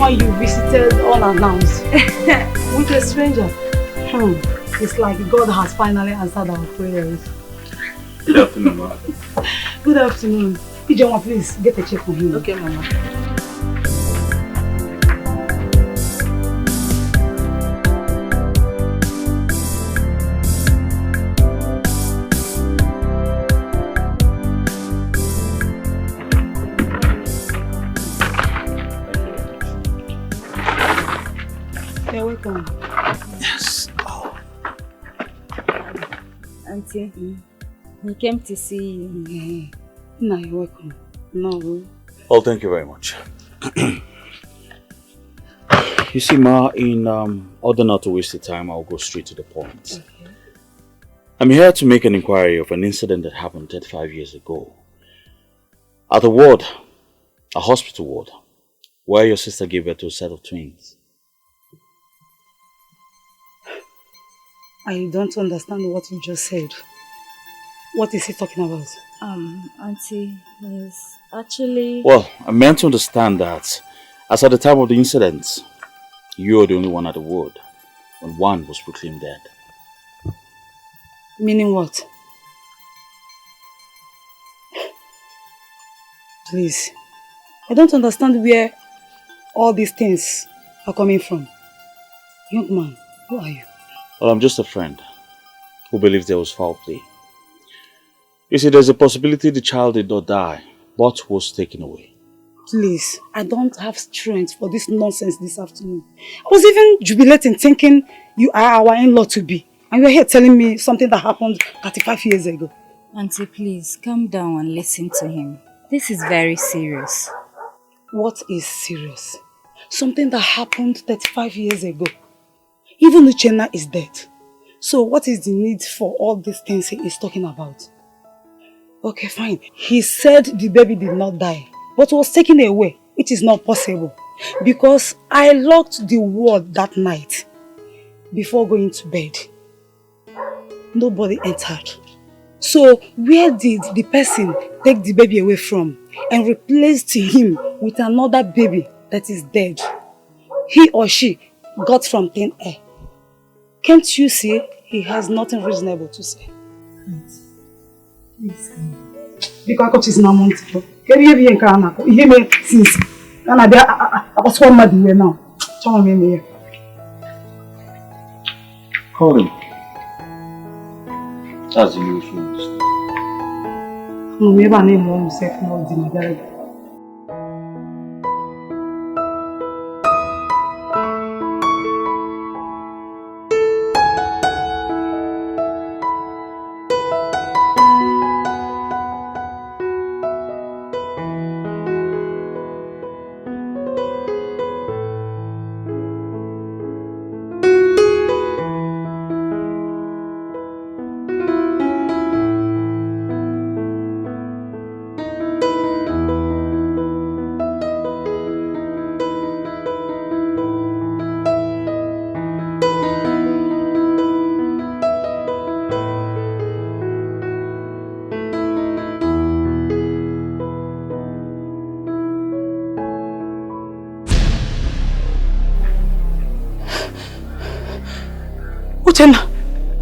one you visited unannounced with a stranger. It's like God has finally answered our prayers. Good afternoon, ma. Good afternoon. Ijoma, please get a check for him. Okay, Mama. You're welcome. Yes. Oh. Auntie, he came to see you. Yeah. No, you're welcome. No. Well, thank you very much. You see, ma, in order not to waste the time, I'll go straight to the point. Okay. I'm here to make an inquiry of an incident that happened 35 years ago. At a ward, a hospital ward, where your sister gave birth to a set of twins. I don't understand what you just said. What is he talking about? Auntie, he's actually... Well, I meant to understand that, as at the time of the incident, you were the only one at the ward, when one was proclaimed dead. Meaning what? Please, I don't understand where all these things are coming from. Young man, who are you? Well, I'm just a friend who believes there was foul play. You see, there's a possibility the child did not die, but was taken away. Please, I don't have strength for this nonsense this afternoon. I was even jubilating thinking you are our in-law to be. And you're here telling me something that happened 35 years ago. Auntie, please, calm down and listen to him. This is very serious. What is serious? Something that happened 35 years ago. Even Uchenna is dead. So what is the need for all these things he is talking about? Okay, fine. He said the baby did not die, but was taken away, which is not possible. Because I locked the ward that night before going to bed. Nobody entered. So where did the person take the baby away from and replaced him with another baby that is dead? He or she got from thin air. Can't you see he has nothing reasonable to say? Please. Because I got his name on TikTok. Can you hear me? Hear me since. And I was one mad now. Tell me here. Call him. That's the usual. No, maybe I need more myself now. Odimgbe. Uchenna!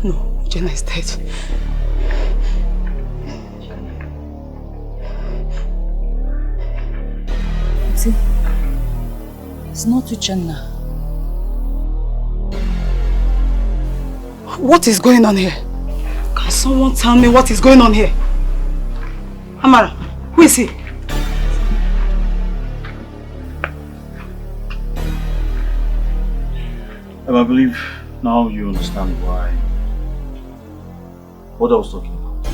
No, Uchenna is dead. See? It's not Uchenna. What is going on here? Can someone tell me what is going on here? Amara, who is he? I believe now you understand why. What I was talking about.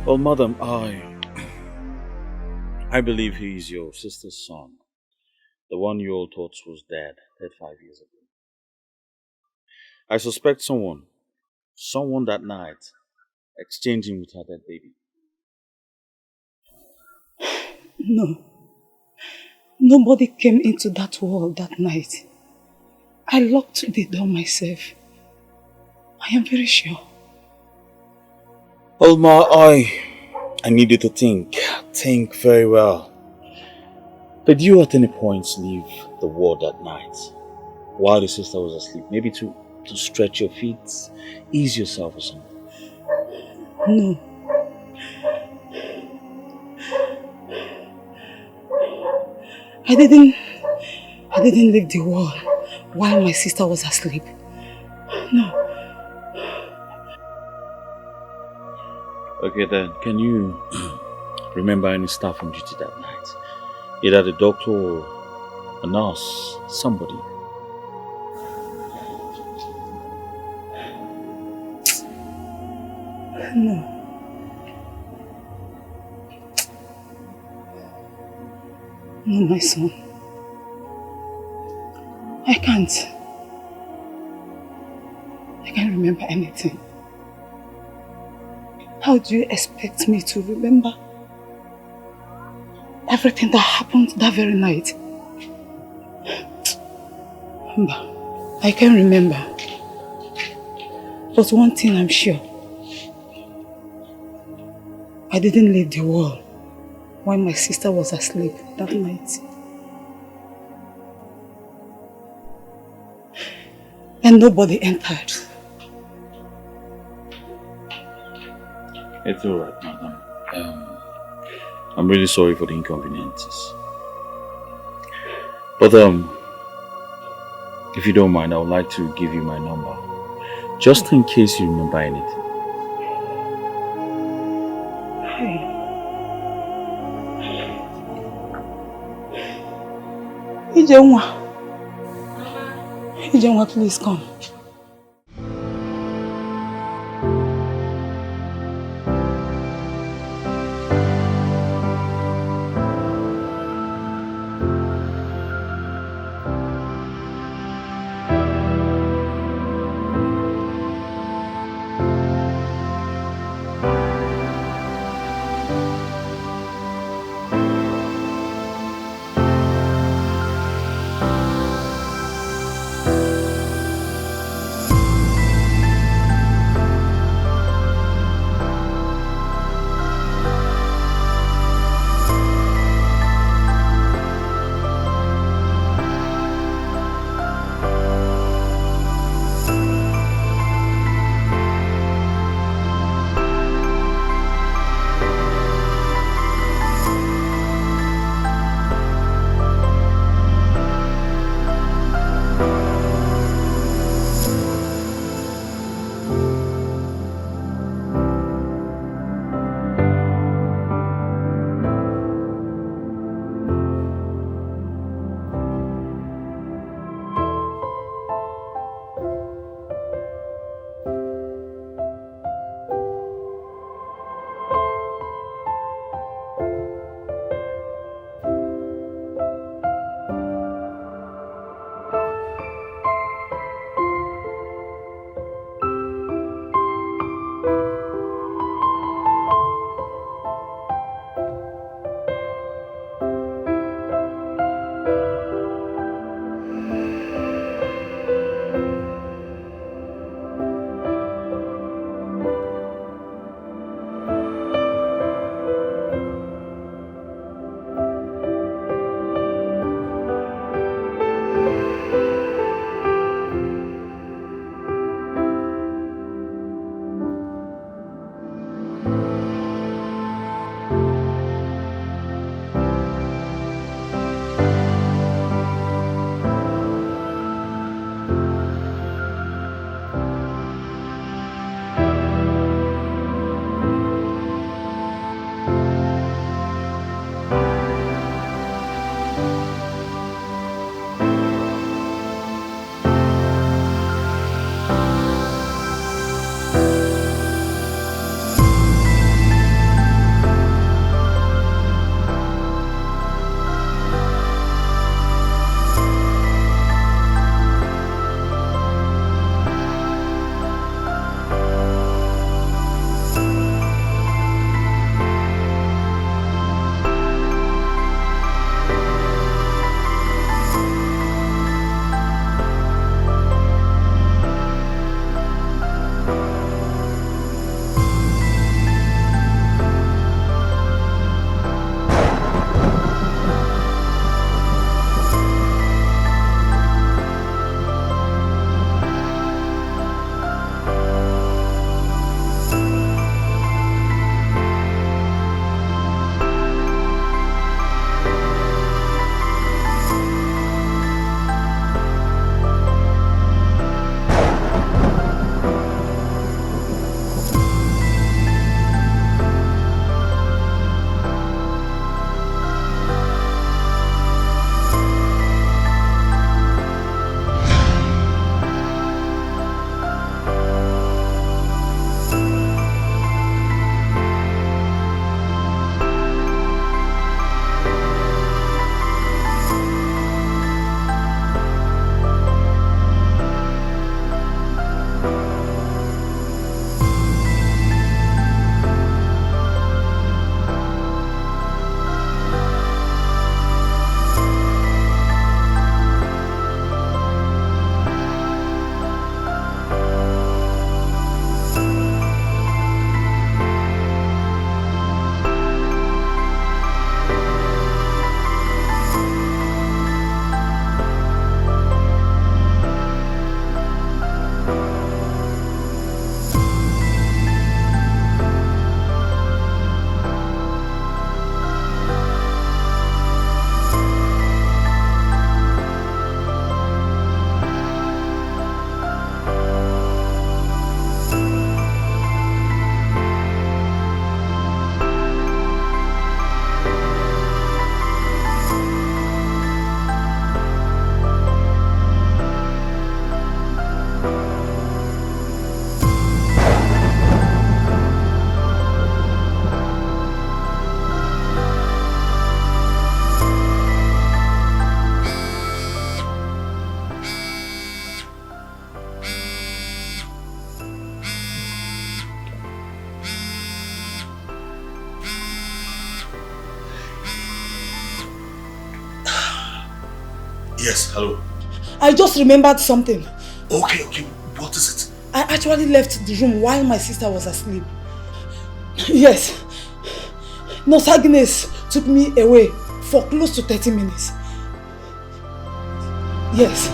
Well, madam, I believe he is your sister's son. The one you all thought was dead 5 years ago. I suspect someone that night exchanging with her dead baby. No. Nobody came into that world that night. I locked the door myself. I am very sure. Olma, I need you to think. Think very well. Did you at any point leave the ward that night while your sister was asleep? Maybe to stretch your feet, ease yourself or something? No. I didn't leave the wall while my sister was asleep. No. Okay then, can you remember any staff on duty that night? Either the doctor or a nurse, somebody. No. No, my son. I can't remember anything. How do you expect me to remember everything that happened that very night? I can't remember. But one thing I'm sure. I didn't leave the wall while my sister was asleep that night. And nobody entered. It's alright, madam. I'm really sorry for the inconveniences. But if you don't mind, I would like to give you my number. Just in case you remember anything. Hey. Ijenwa, please come. Yes, hello. I just remembered something. Okay, what is it? I actually left the room while my sister was asleep. Yes. Nurse Agnes took me away for close to 30 minutes. Yes.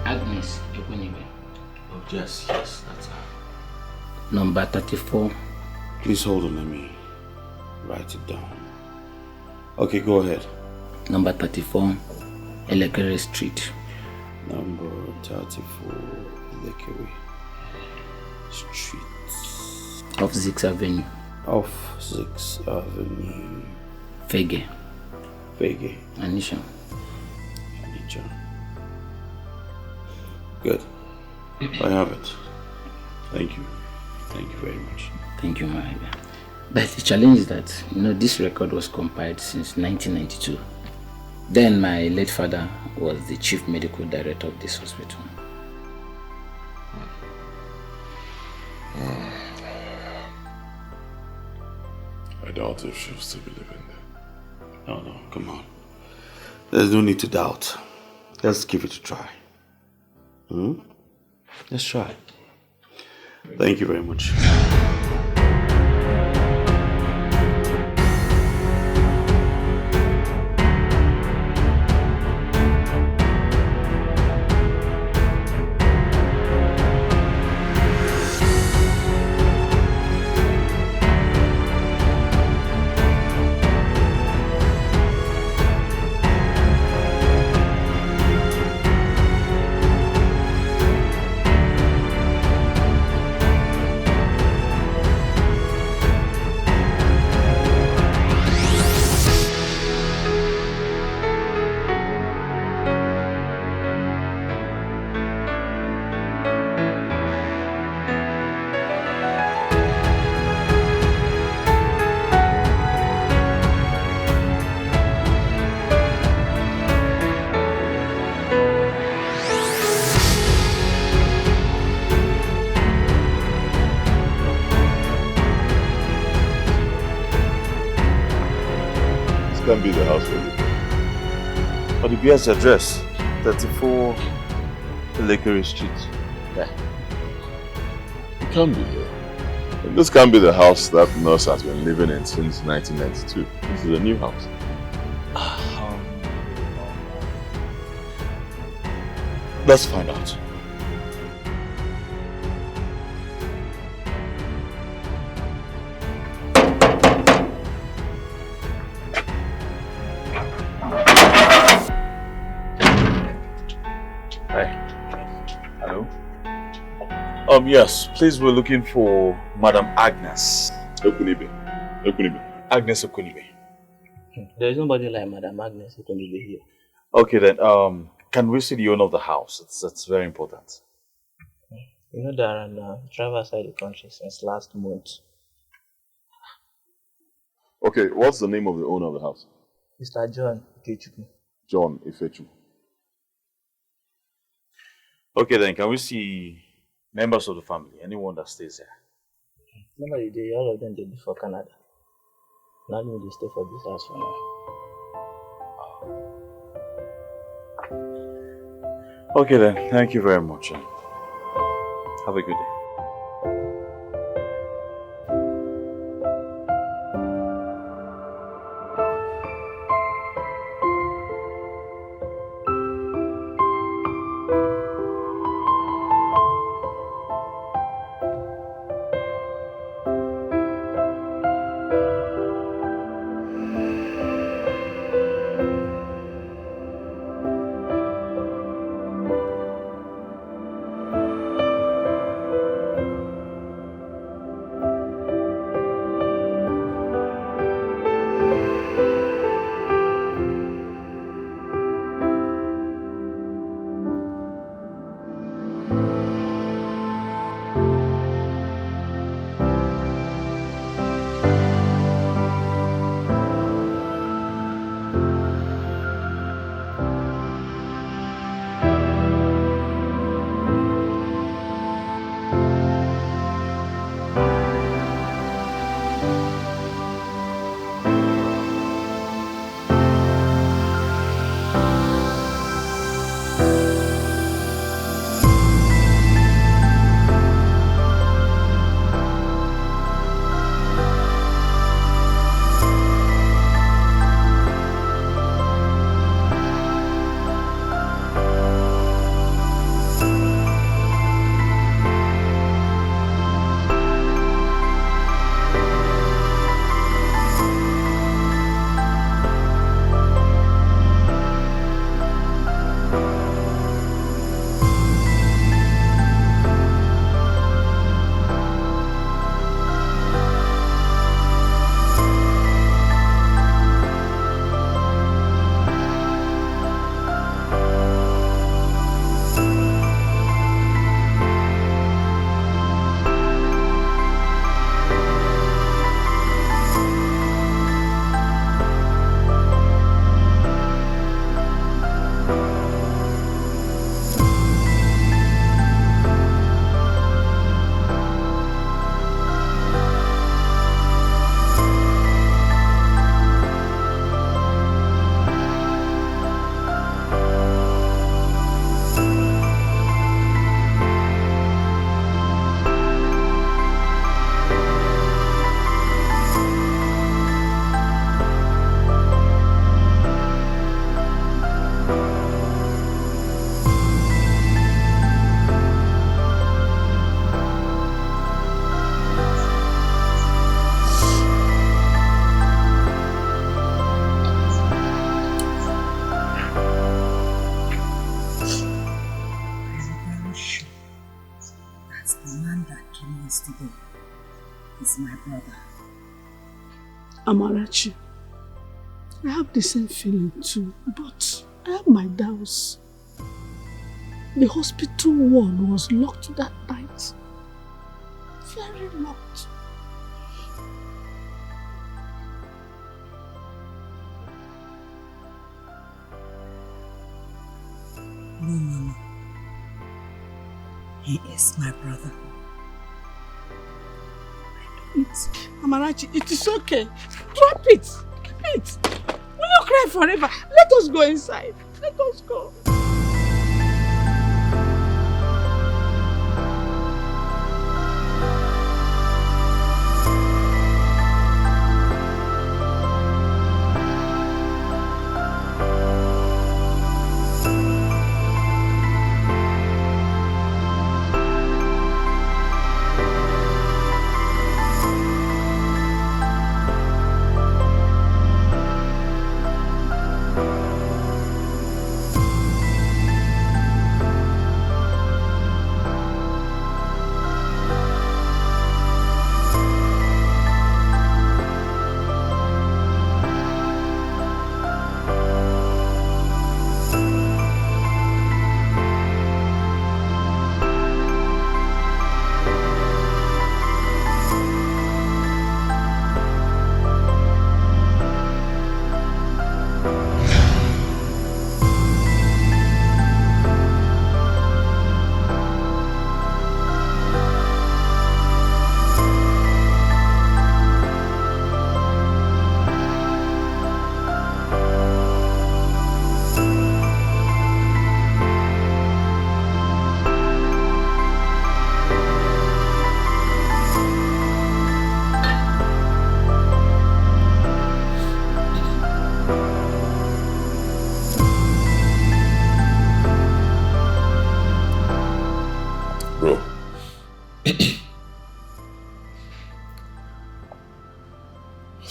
Agnes Okoli. Oh, yes, that's her. Number 34. Please hold on, let me write it down. Okay, go ahead. Number 34, Elekere Street. Number 34, Lekere Street. Off 6th Avenue. Off 6th Avenue. Fege. Anisha. Good. I have it. Thank you. Thank you very much. Thank you, my dear. But the challenge is that, this record was compiled since 1992. Then my late father was the chief medical director of this hospital. I doubt if she'll still be living there. No, come on. There's no need to doubt. Let's give it a try. Let's try. Thank you very much. Can be the house for you. Odimgbe's address, 34 Lekere Street. Yeah. It can be here. And this can be the house that nurse has been living in since 1992. This is a new house. Let's find out. Yes, please, we're looking for Madam Agnes. Okolibe. Agnes Okolibe. There is nobody like Madam Agnes Okolibe here. Okay then, can we see the owner of the house? It's very important. You know that I'm travel outside the country since last month. Okay, what's the name of the owner of the house? Mr. John Etiko. John Ifechu. Okay then, can we see members of the family, anyone that stays there? Nobody there, all of them they before Canada. Now me they stay for this house for now. Okay then, thank you very much. Have a good day. is my brother. Amarachi, I have the same feeling too, but I have my doubts. The hospital ward was locked that night. Very locked. No. He is my brother. Amarachi, it is okay. Drop it. Keep it. Will you cry forever? Let us go inside. Let us go.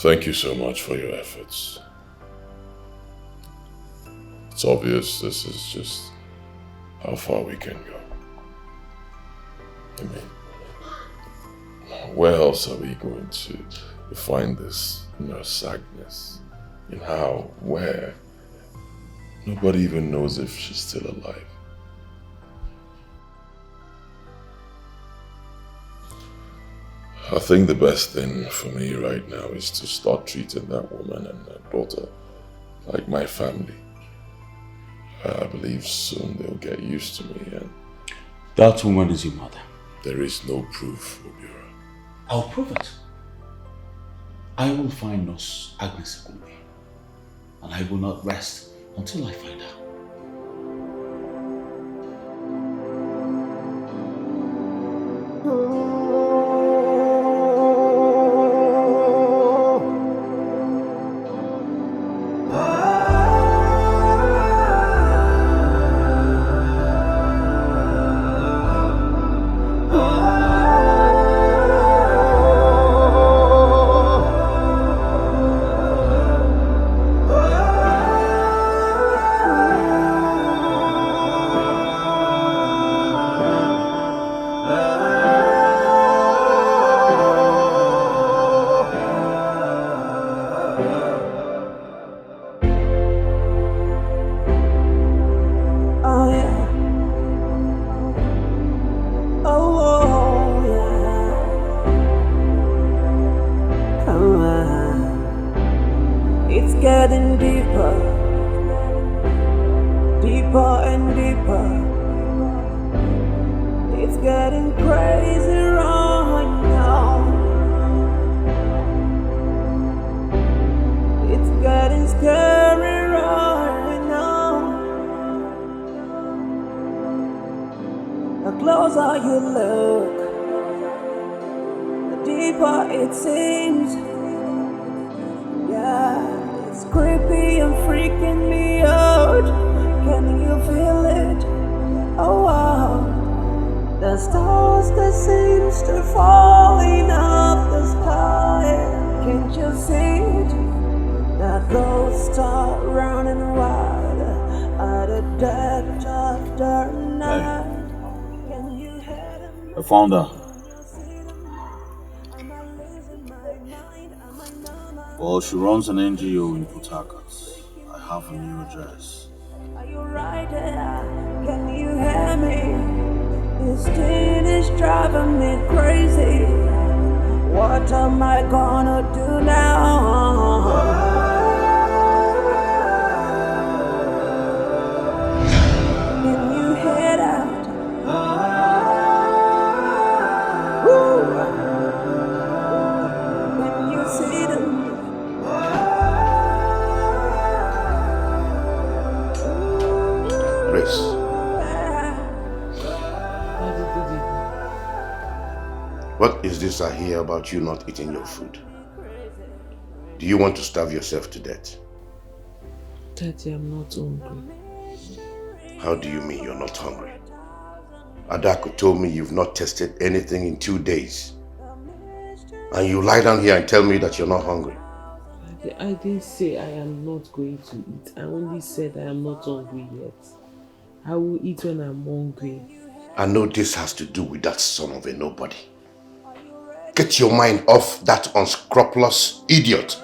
Thank you so much for your efforts. It's obvious this is just how far we can go. I mean, where else are we going to find this nurse Agnes? And how? Where? Nobody even knows if she's still alive. I think the best thing for me right now is to start treating that woman and her daughter like my family. I believe soon they'll get used to me and... That woman is your mother. There is no proof, Obiora. I'll prove it. I will find Nurse Agnes Okoli, and I will not rest until I find her. I found her. Well, she runs an NGO in Port Harcourt. I have a new address. Are you right there? Can you hear me? This thing is driving me crazy. What am I gonna do now? Can you hear that? Woo! Can you see them? Grace. What is this I hear about you not eating your food? Do you want to starve yourself to death? Daddy, I'm not hungry. How do you mean you're not hungry? Adako told me you've not tasted anything in 2 days. And you lie down here and tell me that you're not hungry. Daddy, I didn't say I am not going to eat. I only said I am not hungry yet. I will eat when I'm hungry. I know this has to do with that son of a nobody. Get your mind off that unscrupulous idiot.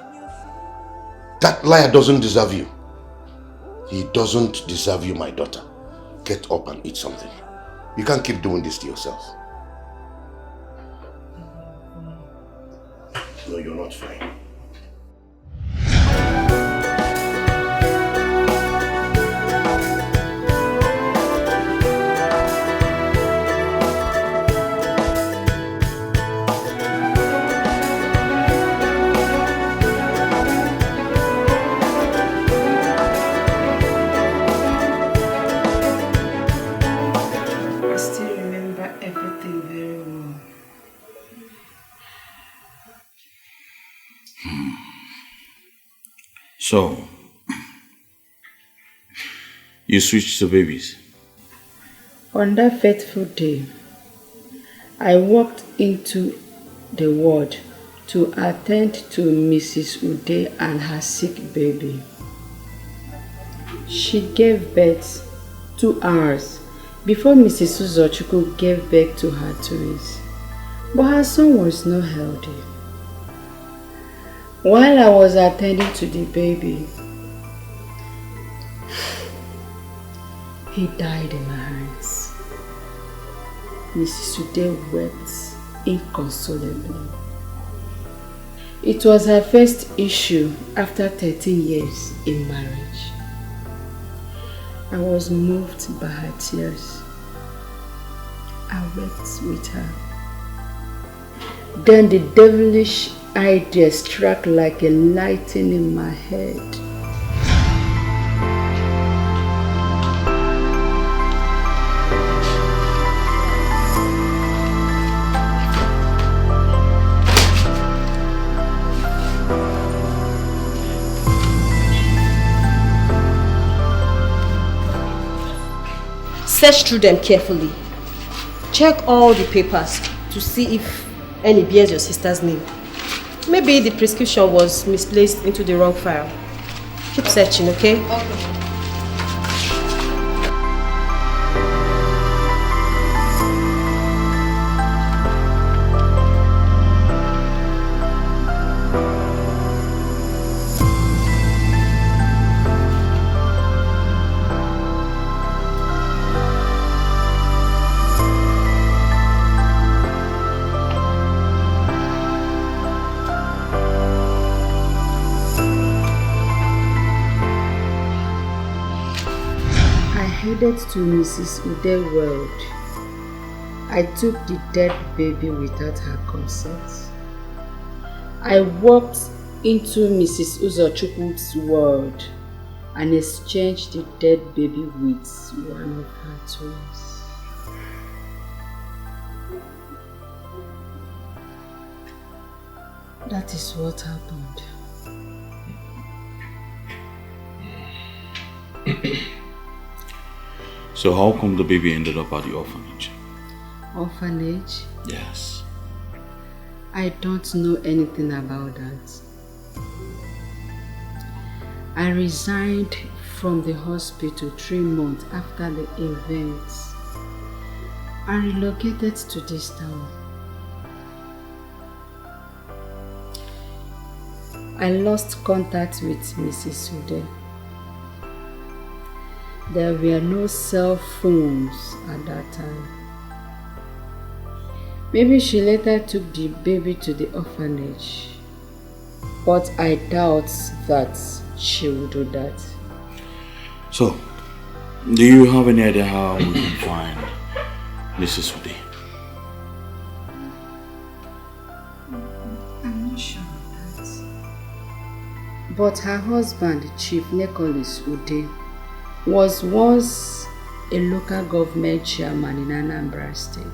That liar doesn't deserve you. He doesn't deserve you, my daughter. Get up and eat something. You can't keep doing this to yourself. No, you're not fine. I still remember everything very well. So, you switched to babies? On that fateful day, I walked into the ward to attend to Mrs. Ude and her sick baby. She gave birth 2 hours before Mrs. Uzochukwu gave birth to her twins, but her son was not healthy. While I was attending to the baby, he died in my hands. Mrs. Ude wept inconsolably. It was her first issue after 13 years in marriage. I was moved by her tears. I wept with her. Then the devilish idea struck like a lightning in my head. Search through them carefully. Check all the papers to see if any bears your sister's name. Maybe the prescription was misplaced into the wrong file. Keep searching, okay? Okay. To Mrs. Ude's world. I took the dead baby without her consent. I walked into Mrs. Uzochukwu's world and exchanged the dead baby with one of her twins. That is what happened. So how come the baby ended up at the orphanage? Orphanage? Yes. I don't know anything about that. I resigned from the hospital 3 months after the events. I relocated to this town. I lost contact with Mrs. Ude. There were no cell phones at that time. Maybe she later took the baby to the orphanage, but I doubt that she would do that. So, do you have any idea how we can find Mrs. Ude? I'm not sure of that. But her husband, Chief Nicholas Ude, was once a local government chairman in Anambra State.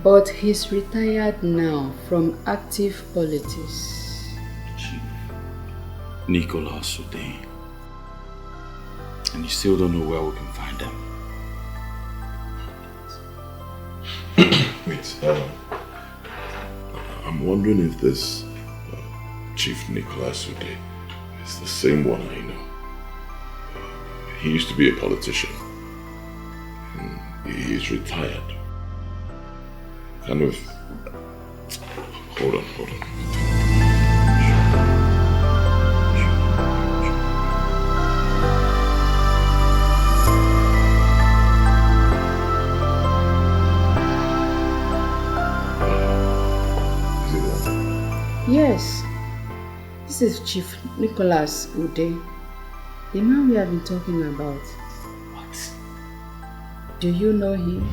But he's retired now from active politics. Chief Nicholas Ude. And you still don't know where we can find them? Wait, I'm wondering if this Chief Nicholas Ude is the same one I know. He used to be a politician. And he's retired. Kind of... Hold on. Yes, this is Chief Nicholas Ude, the man we have been talking about. What? Do you know him?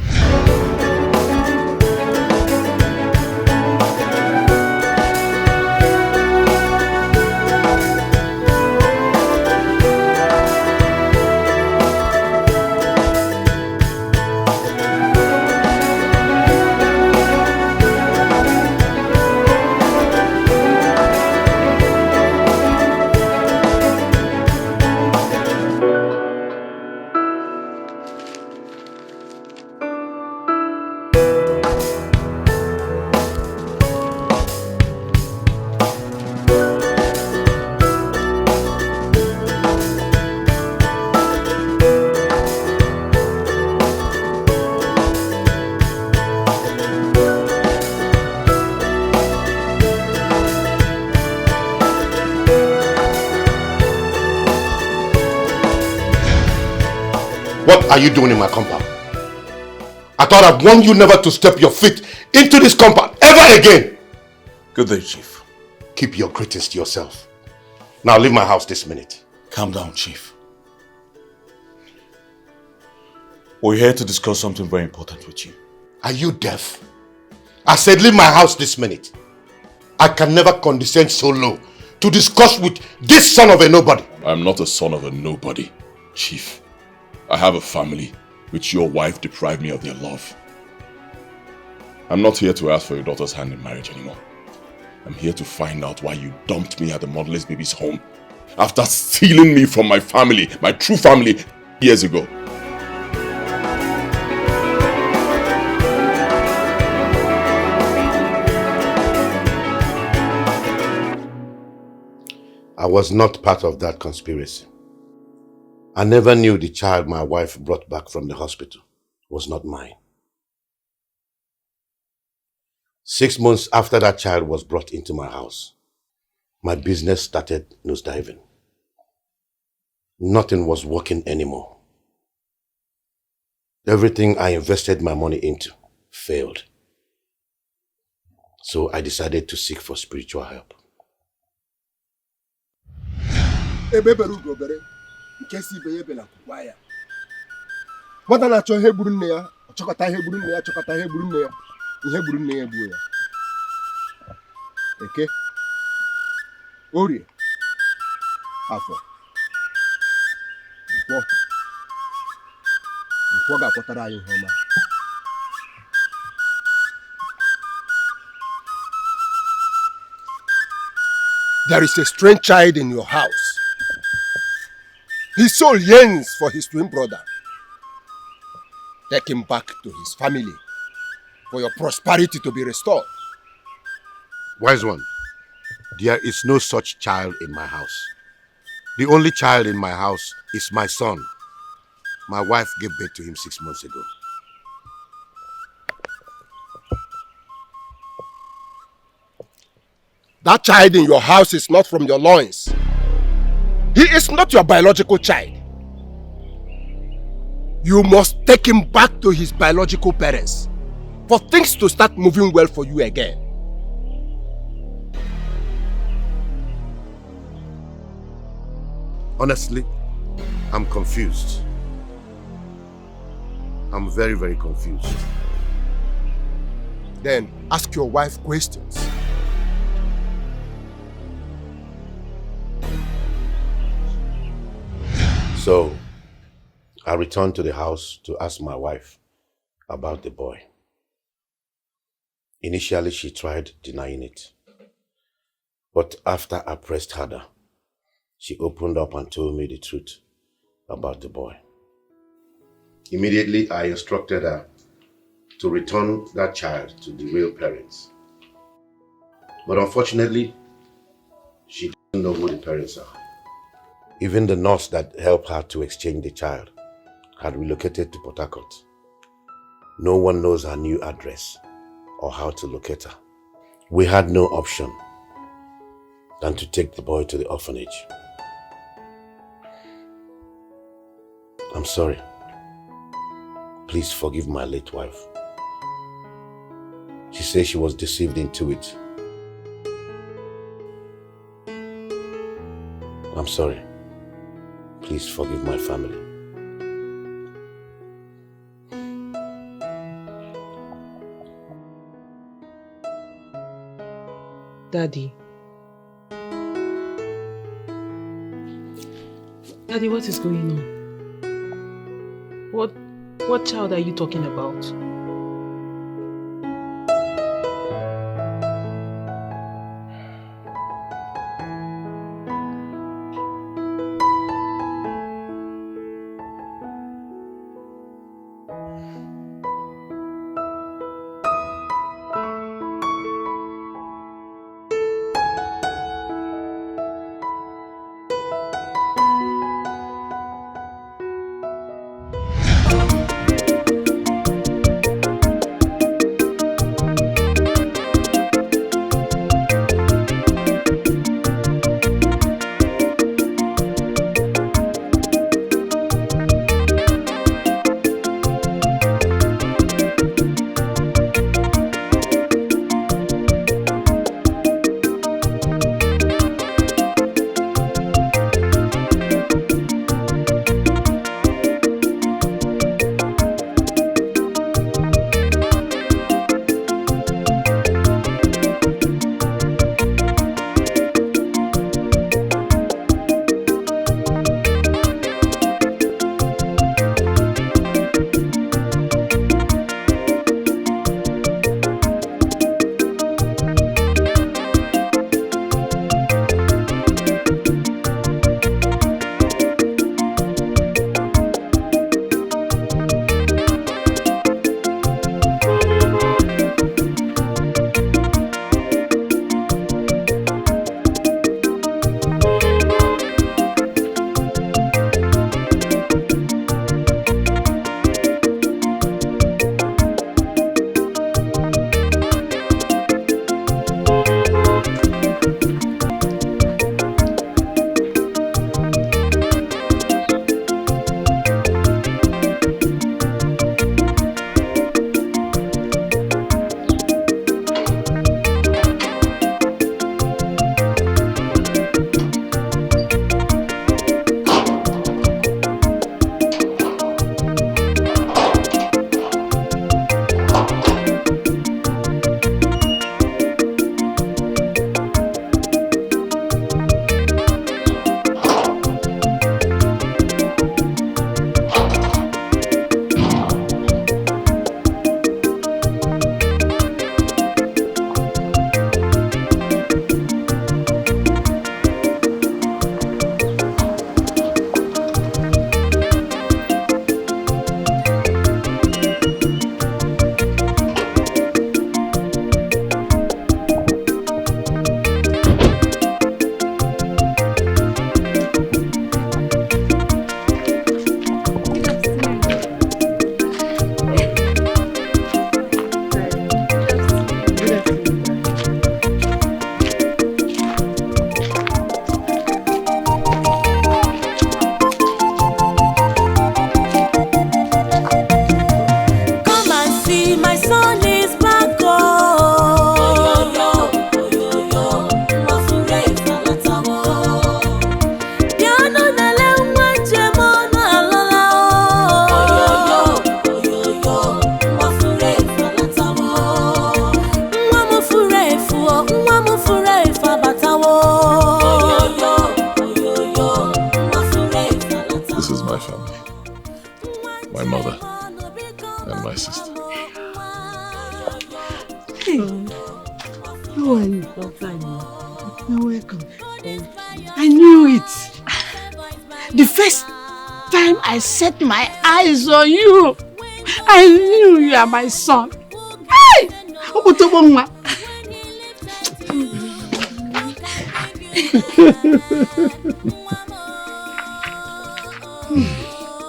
What are you doing in my compound? I thought I'd warned you never to step your feet into this compound ever again. Good day, Chief. Keep your greetings to yourself. Now leave my house this minute. Calm down, Chief. We're here to discuss something very important with you. Are you deaf? I said leave my house this minute. I can never condescend so low to discuss with this son of a nobody. I'm not a son of a nobody, Chief. I have a family which your wife deprived me of their love. I'm not here to ask for your daughter's hand in marriage anymore. I'm here to find out why you dumped me at the motherless baby's home after stealing me from my family, my true family, years ago. I was not part of that conspiracy. I never knew the child my wife brought back from the hospital was not mine. 6 months after that child was brought into my house, my business started nosediving. Nothing was working anymore. Everything I invested my money into failed. So I decided to seek for spiritual help. Nwata na-achọ ihe gburu nne ya, chọkọta ihe gburu nne ya, chọkọta ihe gburu nne ya, ihe gburu nne ya egbuo ya. Eke, Orie, Afọ, Nkwọ ga-akpọtara anyị ihe ọma. There is a strange child in your house. His soul yearns for his twin brother. Take him back to his family for your prosperity to be restored. Wise one, there is no such child in my house. The only child in my house is my son. My wife gave birth to him 6 months ago. That child in your house is not from your loins. He is not your biological child. You must take him back to his biological parents for things to start moving well for you again. Honestly, I'm confused. I'm very, very confused. Then ask your wife questions. So, I returned to the house to ask my wife about the boy. Initially, she tried denying it. But after I pressed harder, she opened up and told me the truth about the boy. Immediately, I instructed her to return that child to the real parents. But unfortunately, she doesn't know who the parents are. Even the nurse that helped her to exchange the child had relocated to Port Harcourt. No one knows her new address or how to locate her. We had no option than to take the boy to the orphanage. I'm sorry. Please forgive my late wife. She says she was deceived into it. I'm sorry. Please forgive my family. Daddy. Daddy, what is going on? What child are you talking about? my family. My mother and my sister. Hey, how are you? I'm fine. You're welcome. I knew it. The first time I set my eyes on you, I knew you are my son. Hey!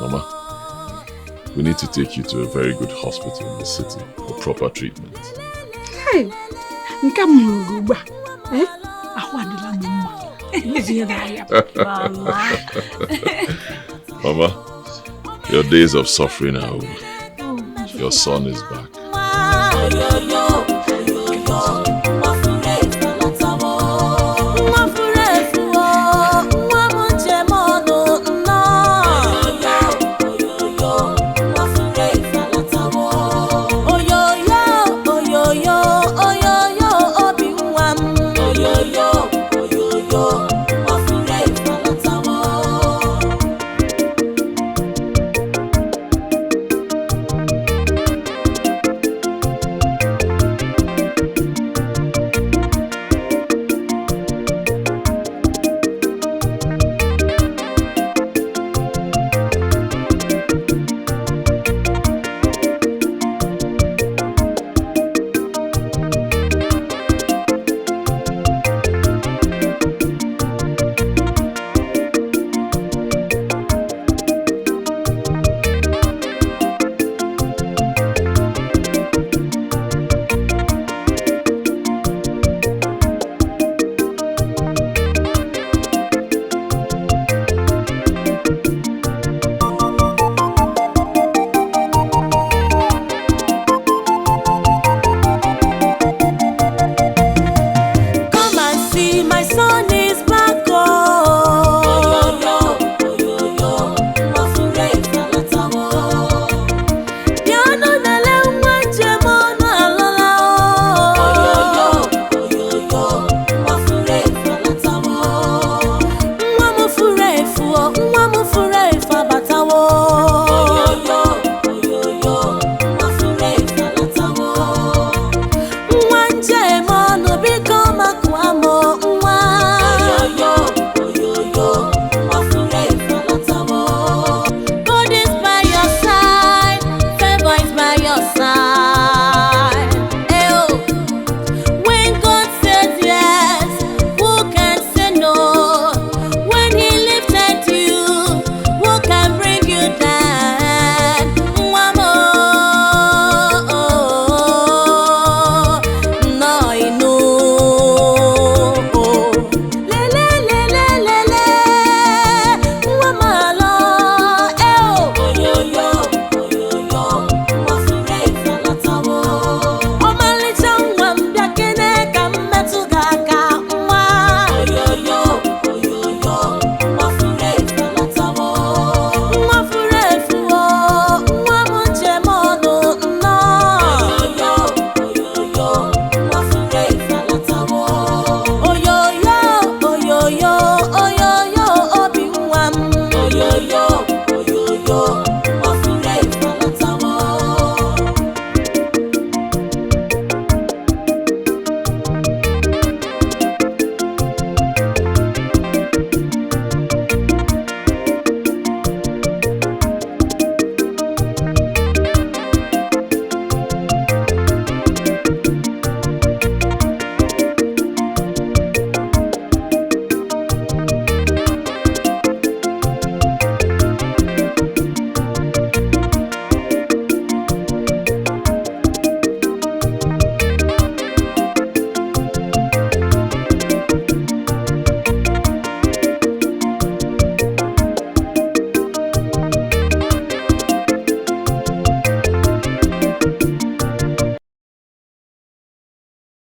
Mama, we need to take you to a very good hospital in the city for proper treatment. Hey! Mama. Mama, your days of suffering are over. Your son is back.